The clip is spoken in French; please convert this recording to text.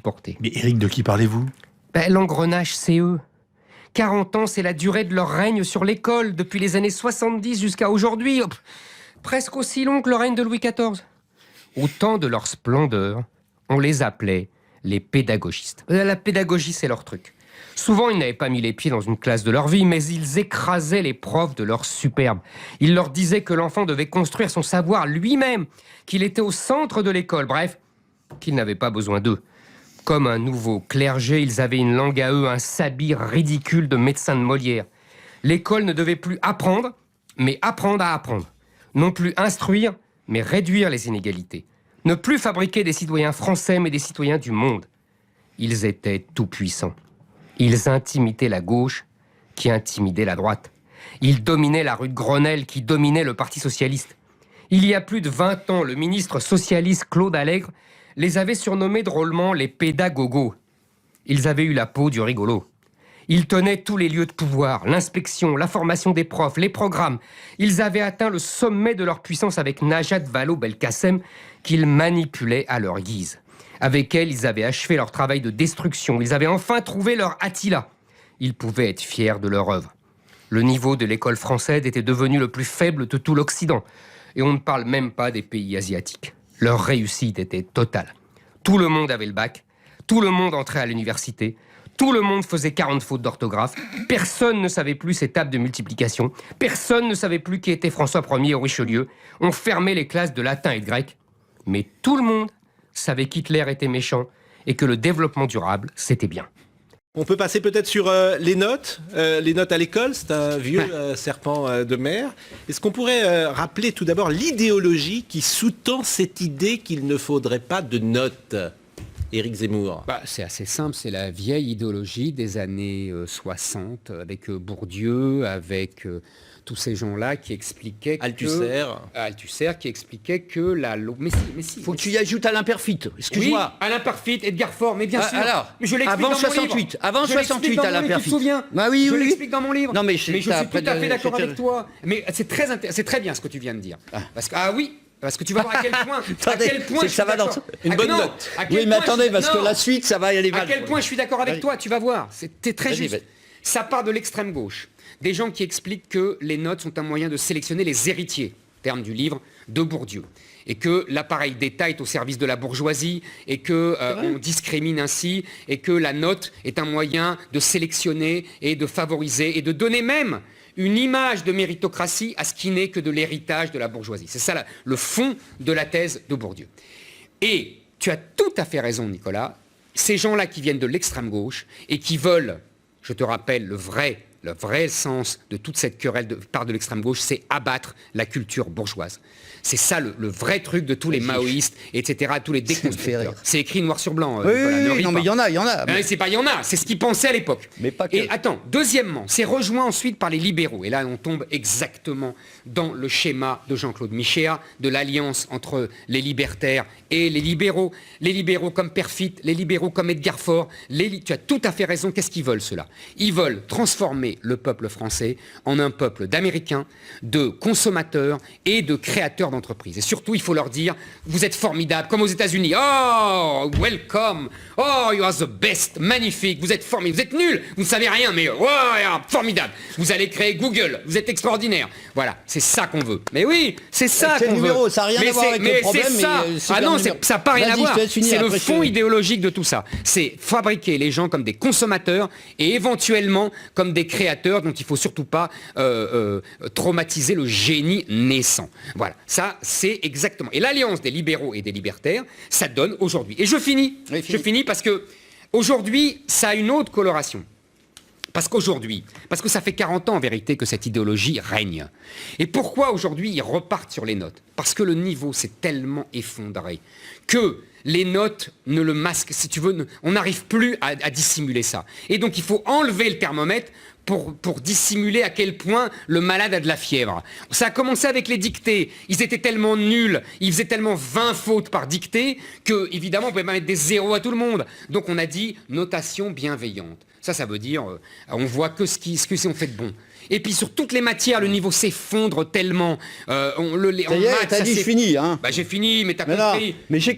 supporter. Mais Éric, de qui parlez-vous? L'engrenage, c'est eux. 40 ans, c'est la durée de leur règne sur l'école, depuis les années 70 jusqu'à aujourd'hui. Presque aussi long que le règne de Louis XIV. Au temps de leur splendeur, on les appelait les pédagogistes. La pédagogie, c'est leur truc. Souvent, ils n'avaient pas mis les pieds dans une classe de leur vie, mais ils écrasaient les profs de leur superbe. Ils leur disaient que l'enfant devait construire son savoir lui-même, qu'il était au centre de l'école, bref, qu'il n'avait pas besoin d'eux. Comme un nouveau clergé, ils avaient une langue à eux, un sabir ridicule de médecin de Molière. L'école ne devait plus apprendre, mais apprendre à apprendre. Non plus instruire, mais réduire les inégalités. Ne plus fabriquer des citoyens français, mais des citoyens du monde. Ils étaient tout-puissants. Ils intimidaient la gauche, qui intimidait la droite. Ils dominaient la rue de Grenelle, qui dominait le Parti socialiste. Il y a plus de 20 ans, le ministre socialiste Claude Allègre les avait surnommés drôlement les pédagogos. Ils avaient eu la peau du rigolo. Ils tenaient tous les lieux de pouvoir, l'inspection, la formation des profs, les programmes. Ils avaient atteint le sommet de leur puissance avec Najat Vallaud-Belkacem, qu'ils manipulaient à leur guise. Avec elle, ils avaient achevé leur travail de destruction. Ils avaient enfin trouvé leur Attila. Ils pouvaient être fiers de leur œuvre. Le niveau de l'école française était devenu le plus faible de tout l'Occident. Et on ne parle même pas des pays asiatiques. Leur réussite était totale. Tout le monde avait le bac. Tout le monde entrait à l'université. Tout le monde faisait 40 fautes d'orthographe. Personne ne savait plus ses tables de multiplication. Personne ne savait plus qui était François Ier au Richelieu. On fermait les classes de latin et de grec. Mais tout le monde savait qu'Hitler était méchant et que le développement durable, c'était bien. On peut passer peut-être sur les notes à l'école, c'est un vieux serpent de mer. Est-ce qu'on pourrait rappeler tout d'abord l'idéologie qui sous-tend cette idée qu'il ne faudrait pas de notes? Éric Zemmour. C'est assez simple, c'est la vieille idéologie des années 60, avec Bourdieu, avec tous ces gens-là qui expliquaient Althusser qui expliquait que la loi... Mais si. Faut que tu y ajoutes Alain Perfit, excuse-moi. Oui, Alain Perfit, Edgar Faure, mais bien sûr. Alors, mais je l'explique avant dans mon 68, livre. avant 68, Alain Perfit. Tu te souviens? Oui. Je l'explique dans mon livre. Non, mais je suis tout à fait d'accord avec toi. Mais c'est très bien ce que tu viens de dire. Parce que tu vas voir à quel point... ça va dans une bonne note. Oui, mais attendez, parce que la suite, ça va y aller mal. À quel point je suis d'accord avec toi, tu vas voir. C'était très juste. Ça part de l'extrême gauche. Des gens qui expliquent que les notes sont un moyen de sélectionner les héritiers, terme du livre, de Bourdieu. Et que l'appareil d'État est au service de la bourgeoisie, et qu'on discrimine ainsi, et que la note est un moyen de sélectionner et de favoriser, et de donner même une image de méritocratie à ce qui n'est que de l'héritage de la bourgeoisie. C'est ça le fond de la thèse de Bourdieu. Et tu as tout à fait raison, Nicolas, ces gens-là qui viennent de l'extrême gauche et qui veulent, je te rappelle, le vrai sens de toute cette querelle de part de l'extrême gauche, c'est abattre la culture bourgeoise. C'est ça le vrai truc de tous les maoïstes, etc., tous les déconstructeurs. C'est écrit noir sur blanc. Oui, non, mais il y en a. C'est pas il y en a, c'est ce qu'ils pensaient à l'époque. Mais pas que. Et attends, deuxièmement, c'est rejoint ensuite par les libéraux. Et là, on tombe exactement dans le schéma de Jean-Claude Michéa, de l'alliance entre les libertaires et les libéraux. Les libéraux comme Perfit, les libéraux comme Edgar Faure. Tu as tout à fait raison. Qu'est-ce qu'ils veulent, ceux-là? Ils veulent transformer le peuple français en un peuple d'Américains, de consommateurs et de créateurs d'entreprises. Et surtout, il faut leur dire, vous êtes formidables, comme aux États-Unis. Oh, welcome. Oh, you are the best. Magnifique. Vous êtes formidables. Vous êtes nuls. Vous ne savez rien, mais oh, formidable. Vous allez créer Google. Vous êtes extraordinaire. Voilà, c'est ça qu'on veut. Mais oui, c'est ça qu'on veut. Ça n'a rien à voir avec le problème. Ça n'a pas rien à voir. C'est le fond idéologique de tout ça. C'est fabriquer les gens comme des consommateurs et éventuellement comme des créateurs dont il ne faut surtout pas traumatiser le génie naissant. Voilà, ça c'est exactement. Et l'alliance des libéraux et des libertaires, ça donne aujourd'hui. Et je finis parce que aujourd'hui, ça a une autre coloration. Parce que ça fait 40 ans en vérité que cette idéologie règne. Et pourquoi aujourd'hui ils repartent sur les notes? Parce que le niveau s'est tellement effondré que les notes ne le masquent, si tu veux, on n'arrive plus à dissimuler ça. Et donc il faut enlever le thermomètre pour dissimuler à quel point le malade a de la fièvre. Ça a commencé avec les dictées. Ils étaient tellement nuls, ils faisaient tellement 20 fautes par dictée que, évidemment, on pouvait pas mettre des zéros à tout le monde. Donc on a dit notation bienveillante. Ça veut dire, on voit que ce qu'on fait de bon. Et puis sur toutes les matières, le niveau s'effondre tellement. Ça y est, t'as dit fini, hein? J'ai fini, mais t'as compris. Mais j'ai